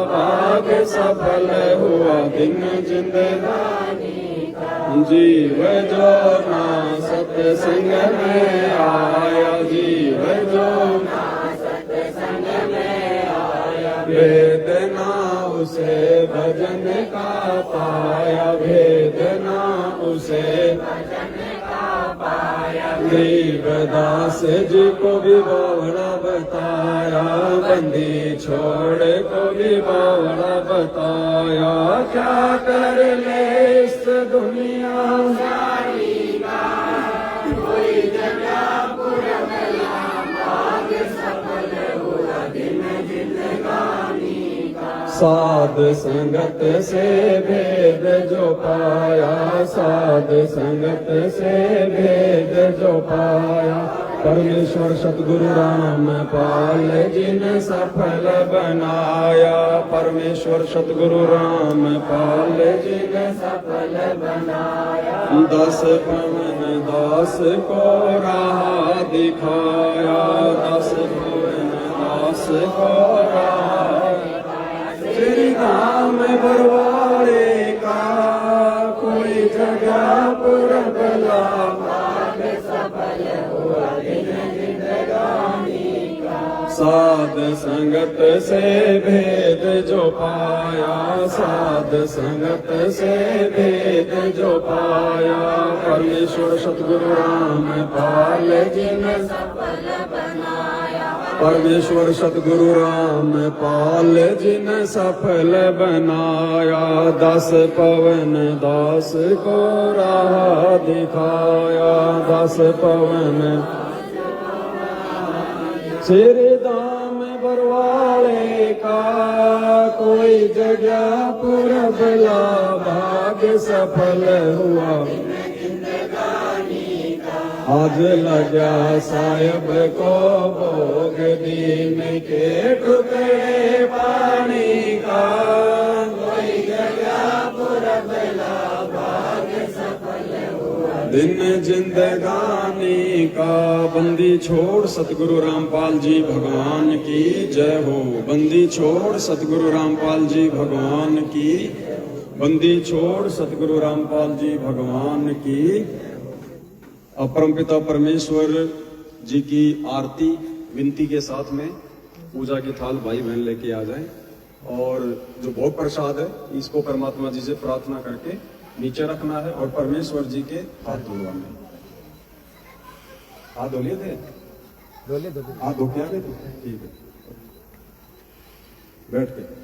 भाग सफल हुआ दिन जिंदगानी का। जीव जो ना सत्संग में आया, जीव जो ना सत्संग में आया। वेदना उसे भजन का पाया, वेदना उसे भजन का पाया। गरीबदास जी को भी बोला बताया, बंदी छोड़ को भी बोला बताया। क्या कर ले इस दुनिया सारी का, कोई जगह पुरबला भाग सफल हुआ दिन जिंदगानी का। साध संगत से भेद जो पाया, साध संगत से भेद जो पाया। परमेश्वर सतगुरु राम पाल जिन सफल बनाया, परमेश्वर सतगुरु राम पाल जिन सफल बनाया। 10 पवन दास को राह दिखाया, 10 पवन दास को राह दिखाया। श्री धाम बरवाड़े का कोई जगह पुरबला भाग सफल हुआ दिन जिंदगानी का। साध संगत से भेद जो पाया, साध संगत से भेद जो पाया। परमेश्वर सतगुरु राम पाल जिन सफल बनाया, परमेश्वर सतगुरु राम पाल जिन सफल बनाया। 10 पवन दास को राह दिखाया, 10 पवन श्री धाम बरवाड़े का कोई जगह पुरबला भाग सफल हुआ आज लगा साहिब को भोग दीन के टुकड़े पानी का। कोई जगह पुरबला भाग सफल हुआ दिन जिंदगानी का। बंदी छोड़ सतगुरु रामपाल जी भगवान की जय हो। बंदी छोड़ सतगुरु रामपाल जी भगवान की, बंदी छोड़ सतगुरु रामपाल जी भगवान की। अपरमपिता परमेश्वर जी की आरती विनती के साथ में पूजा के थाल भाई बहन लेके आ जाएं और जो भोग प्रसाद है इसको परमात्मा जी से प्रार्थना करके नीचे रखना है और परमेश्वर जी के हाथ धुलवाने। हाथ धो लिए थे? हाथ धो के आ गए थे? ठीक है, बैठ के।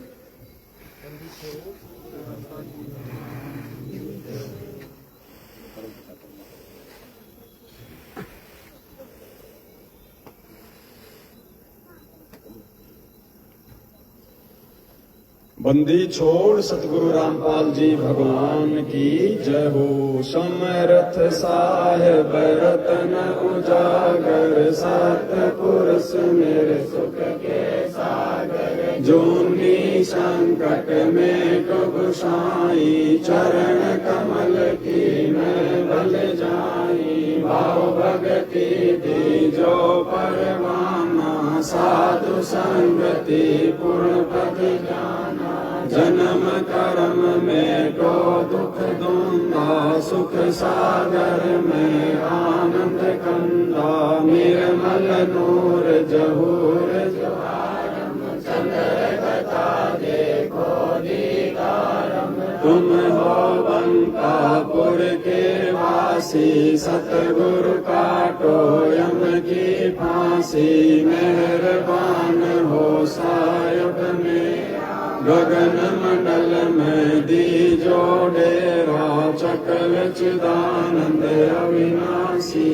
बंदी छोड़ सतगुरु रामपाल जी भगवान की जय हो। समर्थ साहेब रतन उजागर, सतपुरुष मेरे सुख के सागर। जोनी संकट में डूब साई, चरण कमल की मैं बल जाई। भाव भगति दी जो परवाना, साधु संगति पूर्ण पद जाना। जन्म कर्म में को दुख दूंगा, सुख सागर में आनंद कंदा। निर्मल नूर जहूर जवारम, चंद्र बता देखो दीदारम। तुम हो बंकापुर के वासी, सतगुरु काटो यम की फांसी। मेहरबान हो साहिब मेरा, गगन मंडल में दीजो डेरा चकल चिदानंद अविनाशी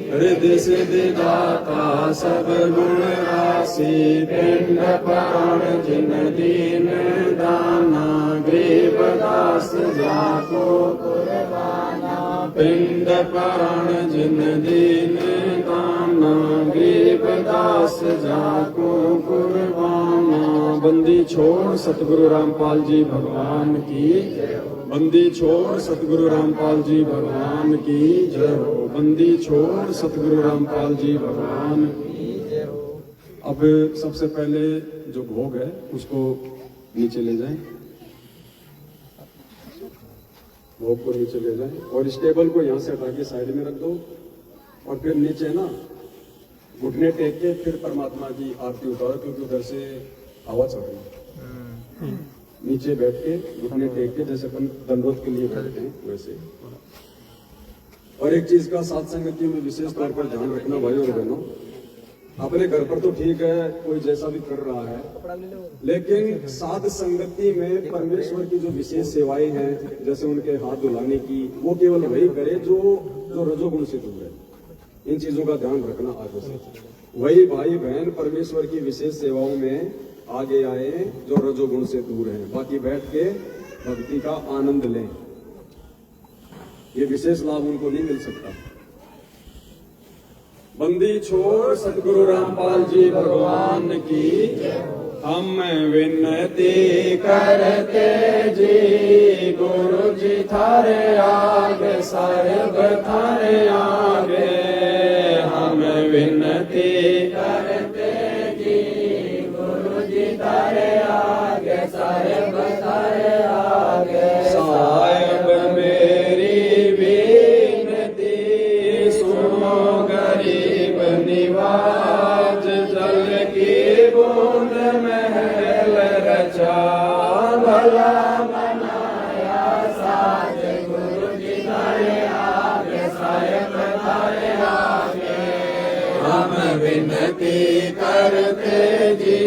हृदय सिद्धि दाता सब गुण राशि पिंड प्राण जिन दीन दाना गरीब दास जाको कुर्बाना पिंड प्राण जिन दीन दाना गरीब दास जाको कुर्बाना। बंदी छोड़ सतगुरु रामपाल जी भगवान की, बंदी छोड़ सतगुरु रामपाल जी भगवान की जय हो। बंदी छोड़ सतगुरु रामपाल जी भगवान की जय हो। अब सबसे पहले जो भोग है उसको नीचे ले जाएं, भोग को नीचे ले जाएं और इस टेबल को यहाँ से हटा के साइड में रख दो और फिर नीचे ना घुटने टेक के फिर परमात्मा की आरती उतारो, क्योंकि उधर से आवाज आ रही है। नीचे बैठ के घुटने टेक के जैसे अपन दंडवत के लिए बैठते हैं वैसे। और एक चीज का साथ संगति में विशेष तौर पर ध्यान रखना भाई और बहनों, अपने घर पर तो ठीक है कोई जैसा भी कर रहा है, लेकिन साध संगति में परमेश्वर की जो विशेष सेवाएं हैं जैसे उनके हाथ धुलाने की, वो केवल वही करे जो रजोगुण से दूर है। इन चीजों का ध्यान रखना आवश्यक है। वही भाई बहन परमेश्वर की विशेष सेवाओं में आगे आए जो रजोगुण से दूर हैं, बाकी बैठ के भक्ति का आनंद लें। ये विशेष लाभ उनको नहीं मिल सकता। बंदी छोड़ सतगुरु रामपाल जी भगवान की, हम विनती करते जी गुरु जी थारे आगे साहेब थारे आगे, हम विनती करते जी गुरु जी थारे आगे साहेब थारे आगे। साहेब मेरी विनती सुनो गरीब निवाज, जल की बूंद महल रचा भला बनाया साज, गुरु जी थारे आगे साहेब थारे आगे, हम विनती करते जी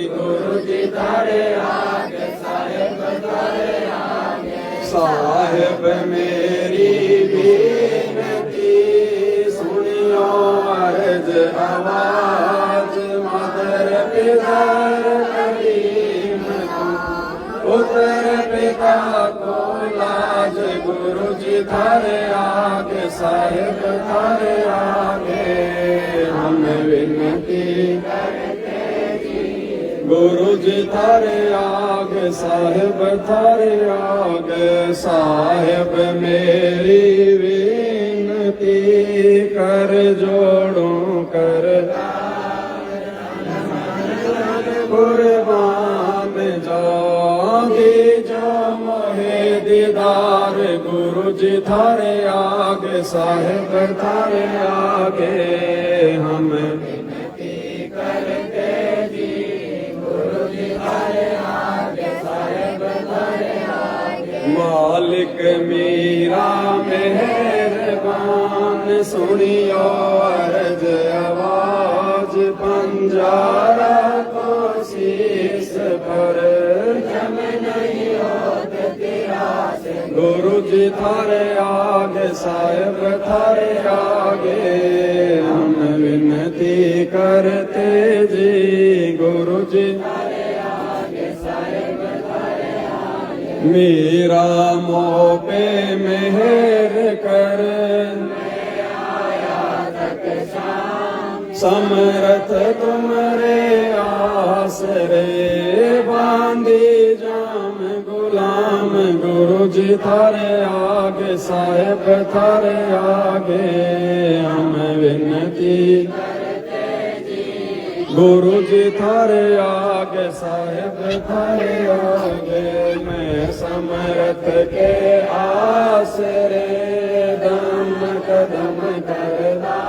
गुरु जी थारे आगे साहेब थारे आगे। साहेब मेरी विनती सुनियो अर्ज आवाज, मदर पितर करीम पुत्र पिता को लाज, गुरु जी थारे आगे साहेब थारे आगे, हम विनती करते जी गुरु जी थारे आगे साहेब थारे आगे। साहेब मेरी विनती कर जोड़ो कर कुर्बान जाओगी जो मोहे दीदार, गुरु जी थारे आगे साहेब थारे आगे, हम विनती करते जी गुरु जी थारे आगे साहेब थारे आगे। मालिक मीरा मेहरबान सुनियो अर्ज आवाज, पंजारा को शीस पर जम नहीं होत तेरा से, गुरु जी थारे आगे साहेब थारे आगे, हम विनती करते जी गुरु जी थारे आगे साहेब थारे आगे। मेरा मोह पे मेहर कर समरथ तुमरे आसरे, बांधी जाम गुलाम गुरु जी थारे आगे साहेब थारे आगे, हम विनती करते जी गुरु जी थारे आगे साहेब थारे आगे। मैं समरथ के आसरे दम कदम करदा,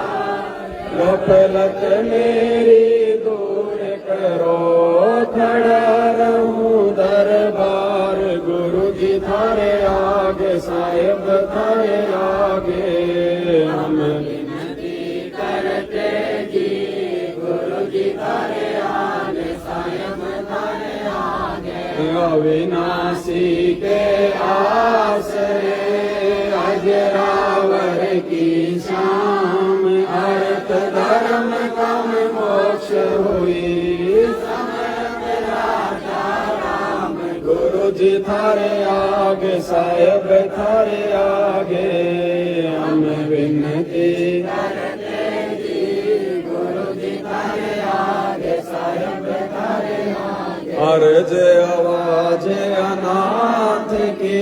गफलत मेरी दूर करो, खड़ा रहूं दरबार, गुरु जी थारे आगे साहेब थारे आगे, हम विनती करते जी गुरु जी थारे आगे साहेब थारे आगे। अविनाशी के आसरे अजरावर की शाम अर्थ धर्म काम मोक्ष हुई गुरु जी थारे आगे साहेब थारे आगे हम विनती करते जी गुरु जी थारे आगे साहेब थारे आगे अर्ज आवाज अनाथ की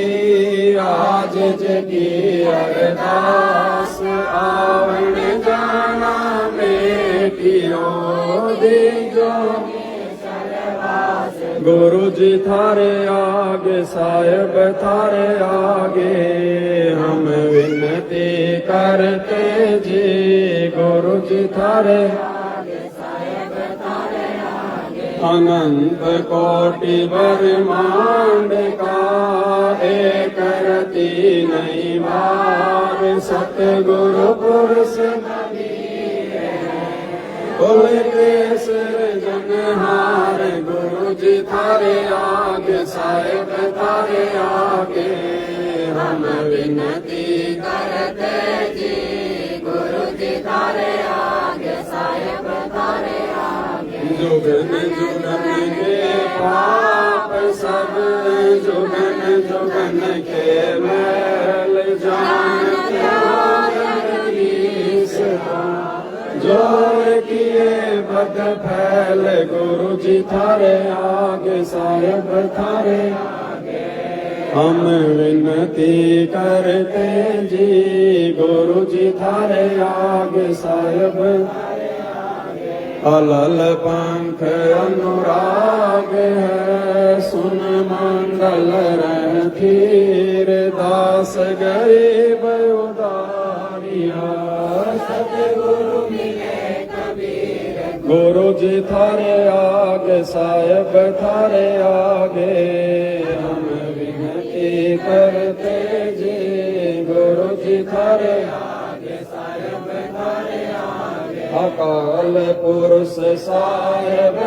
आज जगी अरदास आवण जाना बेटियों दीजो गुरु जी थारे आगे साहेब थारे आगे हम विनती करते जी गुरु जी थारे आगे साहेब थारे आगे अनंत कोटि ब्रह्मांड का एक रति नहीं बार सतगुरु पुरुष कुल केसर जनहार गुरु जी थारे आगे साहेब थारे आगे हम विनती करते जी गुरु जी थारे आगे साहेब थारे आगे जुगन जुगन के पाप सब जुगन जुगन के मैल जानते हो जगदीश जोर किए बद फैल गुरु जी थारे आगे साहेब थारे आगे हम विनती करते जी गुरु जी थारे आगे साहेब अलल पंख अनुराग है सुन मंडल रणधीर दास गरीब उदारिया सतगुरु मिले कबीर गुरु जी थारे आगे साहेब थारे आगे हम विनती करते जी गुरु जी थारे आगे साहेब थारे आगे अकाल पुरुष साहेब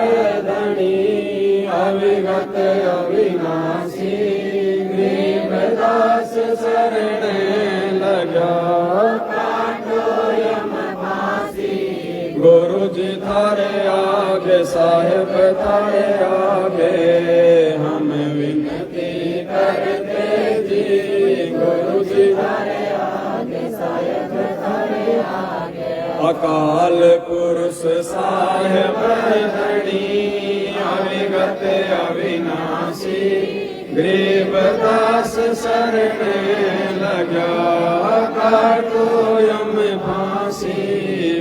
धनी अविगत अविनाशी गरीबदास शरण लगा गुरु जी थारे आगे साहेब थारे आगे हम विनती करते जी गुरु जी थारे आगे साहेब थारे आगे अकाल पुरुष साहेब धनी अविगत अविनाशी गरीबदास शरण लगा काटो यम फांसी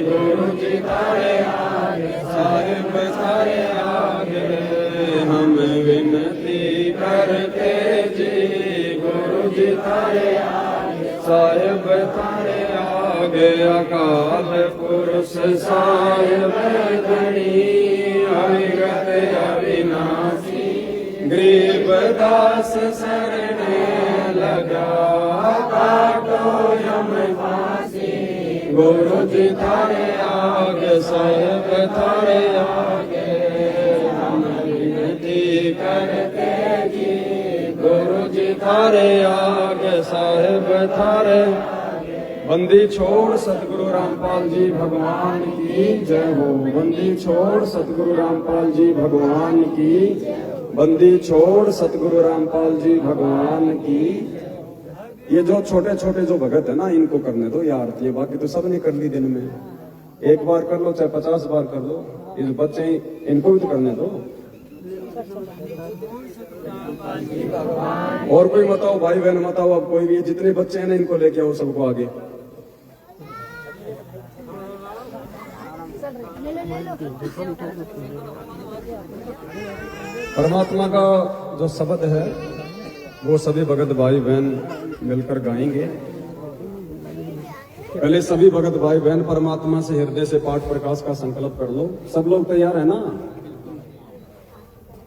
गुरु जी थारे आगे साहेब थारे आगे हम विनती करते जी गुरु जी थारे आगे साहेब थारे आगे अकाल पुरुष साहेब धनी अविगत अविनाशी गरीबदास शरण लगा काटो यम फांसी गुरु जी थारे आगे साहेब थारे आगे हम विनती करते जी गुरु जी थारे आगे साहेब थारे बंदी छोड़ सतगुरु रामपाल जी भगवान की जय हो बंदी छोड़ सतगुरु रामपाल जी भगवान की बंदी छोड़ सतगुरु रामपाल जी भगवान की। ये जो छोटे छोटे जो भगत है ना इनको करने दो यार आरती, बाकी तो सब ने कर ली दिन में, एक बार कर लो चाहे 50 बार कर लो, ये जो बच्चे इनको भी तो करने दो। और कोई बताओ भाई बहन बताओ, अब कोई भी जितने बच्चे हैं ना इनको लेके आओ सबको आगे। परमात्मा का जो शब्द है वो सभी भगत भाई बहन मिलकर गाएंगे। पहले सभी भगत भाई बहन परमात्मा से हृदय से पाठ प्रकाश का संकल्प कर लो। सब लोग तैयार है ना?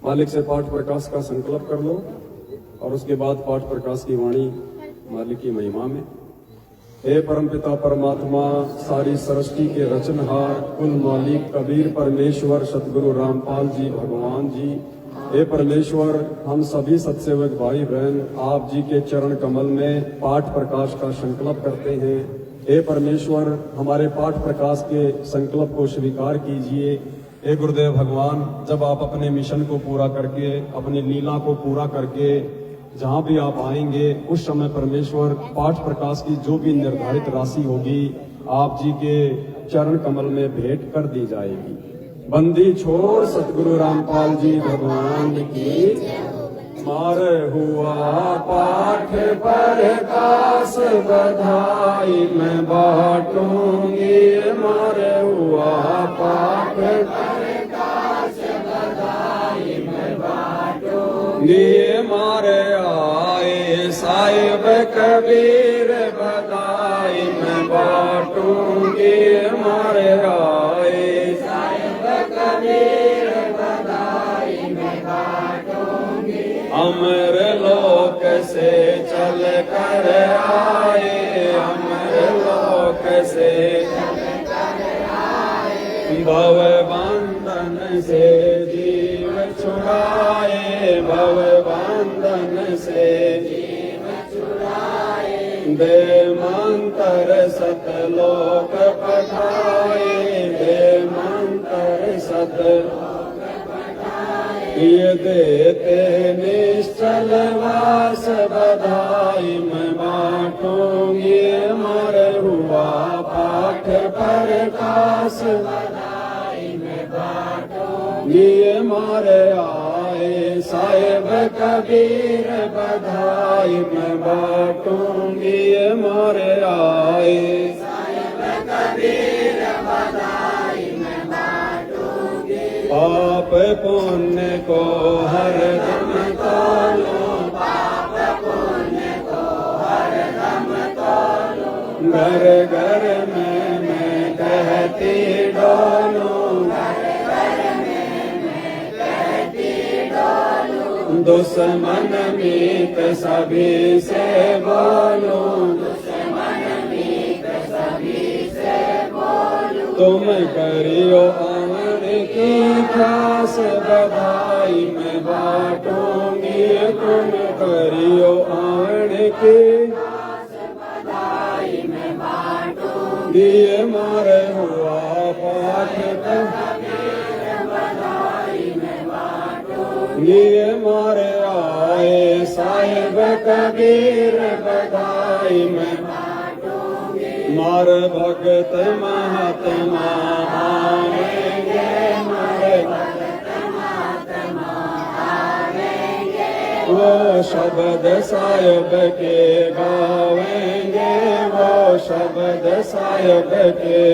मालिक से पाठ प्रकाश का संकल्प कर लो और उसके बाद पाठ प्रकाश की वाणी मालिक की महिमा में। हे परमपिता परमात्मा, सारी सृष्टि के रचनहार, कुल मालिक, कबीर परमेश्वर, सतगुरु रामपाल जी भगवान जी, हे परमेश्वर, हम सभी सत्सेवक भाई बहन आप जी के चरण कमल में पाठ प्रकाश का संकल्प करते हैं। हे परमेश्वर, हमारे पाठ प्रकाश के संकल्प को स्वीकार कीजिए। हे गुरुदेव भगवान, जब आप अपने मिशन को पूरा करके, अपनी लीला को पूरा करके जहाँ भी आप आएंगे, उस समय परमेश्वर पाठ प्रकाश की जो भी निर्धारित राशि होगी आप जी के चरण कमल में भेंट कर दी जाएगी। बंदी छोड़ सतगुरु रामपाल जी भगवान की। मारे हुआ पाठ प्रकाश बधाई मैं बांटूंगी। मारे हुआ पाठ प्रकाश बधाई मैं बांटूंगी। मारे आए साहिब कबीर बधाई मैं बांटूंगी। मारे आए साहिब कबीर बधाई मैं बांटूंगी। अमर लोक से चल कर आए, अमर लोक से चल कर आए। भव बंधन से जीव छुड़ाए, भव बंधन से जीव छुड़ाए। दे मंत्र सतलोक पठाए, दे मंत्र सतलोक पठाए। ये देते निश्चल वास बधाई मैं बांटूंगी। मर हुआ पाठ प्रकाश बधाई मैं बांटूंगी। मारे आए साहिब कबीर बधाई मैं बांटूंगी। मारे आए साहिब कबीर बधाई मैं बांटूंगी। पाप पुण्य को हर दम तोलो, पाप पुण्य को हर दम तोलो। घर घर में मैं कहती डोलो, दुश्मन मीत सभी से बोलो, दुश्मन मीत सभी से बोलो। तुम करियो अमर की खास बधाई मैं बांटूंगी। तुम करियो अमर की खास बधाई मैं बांटूंगी। मारे हुआ पाठ ये मारे आए साहिब कबीर बधाई मैं बांटूंगी। मार भगत महात्मा आवेंगे, मारे भगत महात्मा आवेंगे। वो शब्द साहिब के गावेंगे, वो शब्द साहिब के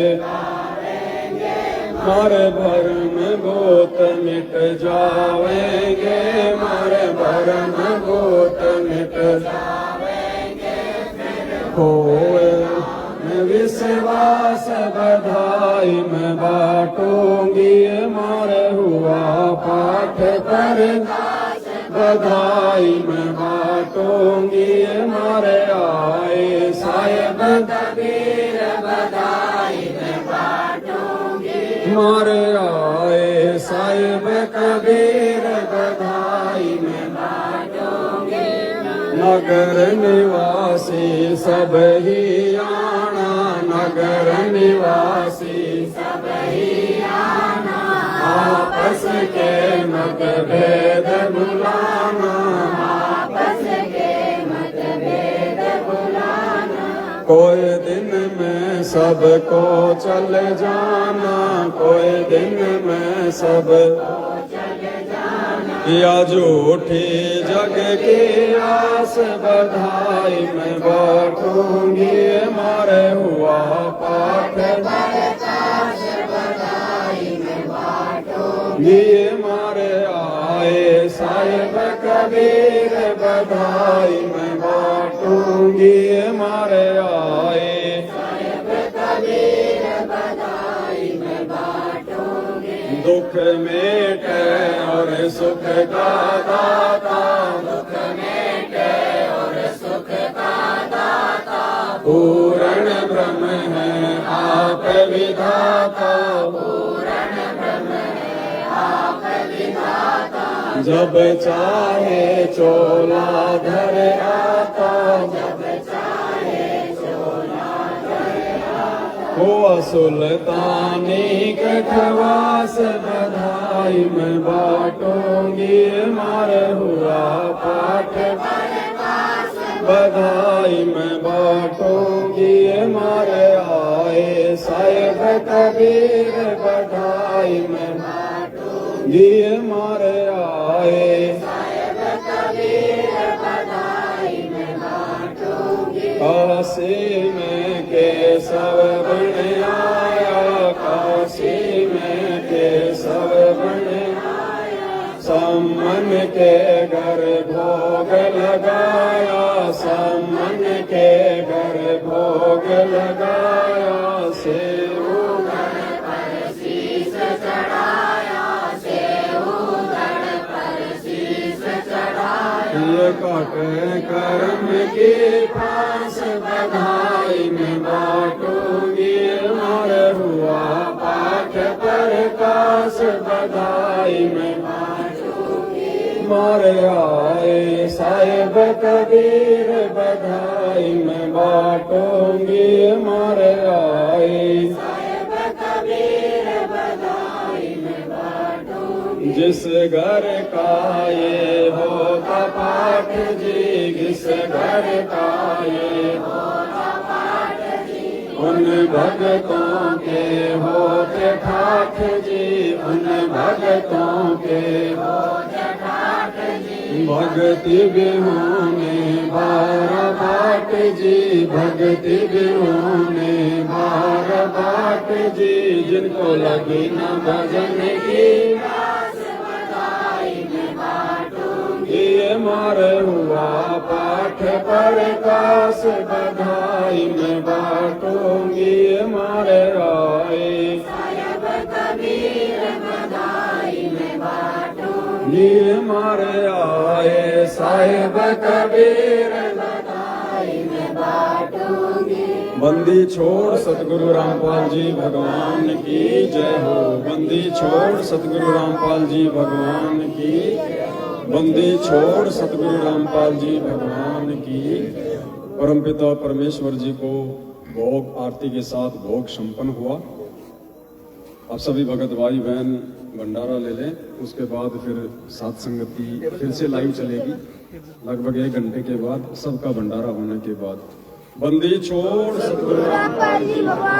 मारे भरम भूत मिट जावेंगे, मारे भरम भूत मिट जावेंगे। होए मैं विश्वास बधाई मैं बांटूंगी। मारे हुआ पाठ प्रकाश बधाई मैं बांटूंगी। मारे आए साहिब कबीर बधाई मैं बांटूंगी। मारे आए साहिब कबीर बधाई मैं बांटूंगी। नगर निवासी सब ही आना, नगर निवासी सब ही आना। आपस के मतभेद भुलाना, आपस के मतभेद भुलाना। कोई दिन में सबको चल जाना, कोई दिन में सब या झूठी जग की आस बधाई मैं बांटूंगी। मारे हुआ पाठ प्रकाश बधाई मैं बांटूंगी। मारे आए साहिब कबीर बधाई मैं बांटूंगी। मारे आए साहिब कबीर बधाई मैं बांटूंगी। दुख मेटे और सुख का दाता, दुख मेटे और सुख का दाता। पूर्ण ब्रह्म है आप विधाता, पूर्ण ब्रह्म है आप विधाता। जब चाहे चोला धर आता, हुआ सुल्तानी कठवास बधाई मैं बांटूंगी, मार हुआ पाठ बधाई मैं बांटूंगी, मार आए साहिब कबीर बधाई मैं बांटूंगी, मार आए काशी में केशव बन आया, काशी में केशव बन आया, सम्मन के घर भोग लगाया, सम्मन के घर भोग लगाया, सेव पर शीस चढ़ाया, सेव पर शीस चढ़ाया, ये काट कर्म की फांस बधाई मैं बांटूंगी, मार हुआ पाठ पर काश बधाई मैं बांटूंगी, मार आए साहिब कबीर बधाई मैं बांटूंगी, मार आए साहिब कबीर बधाई मैं बांटूंगी, जिस घर का ये होता पाठ जी, जिस घर का ये होता पाठ जी, उन भगतों के होते ठाठ जी, उन भगतों के होते ठाठ जी, भक्ति बिहोने बार बाट जी, भक्ति बिहोने बार बाट जी, जिनको लगी न भजन की मार हुआ पाठ पर काश बधाई मैं बांटूंगी, मार आए साहिब कबीर बधाई मैं बांटूंगी, मार आए साहिब कबीर बधाई मैं बांटूंगी। बंदी छोड़ सतगुरु रामपाल जी भगवान की जय हो, बंदी छोड़ सतगुरु रामपाल जी भगवान की, बंदी छोड़ सतगुरु रामपाल जी भगवान की। परमपिता परमेश्वर जी को भोग आरती के साथ भोग संपन्न हुआ। अब सभी भगत भाई बहन भंडारा ले लें, उसके बाद फिर सात संगति फिर से लाइव चलेगी लगभग 1 घंटे के बाद, सबका भंडारा होने के बाद। बंदी छोड़ सतगुरु रामपाल जी भगवान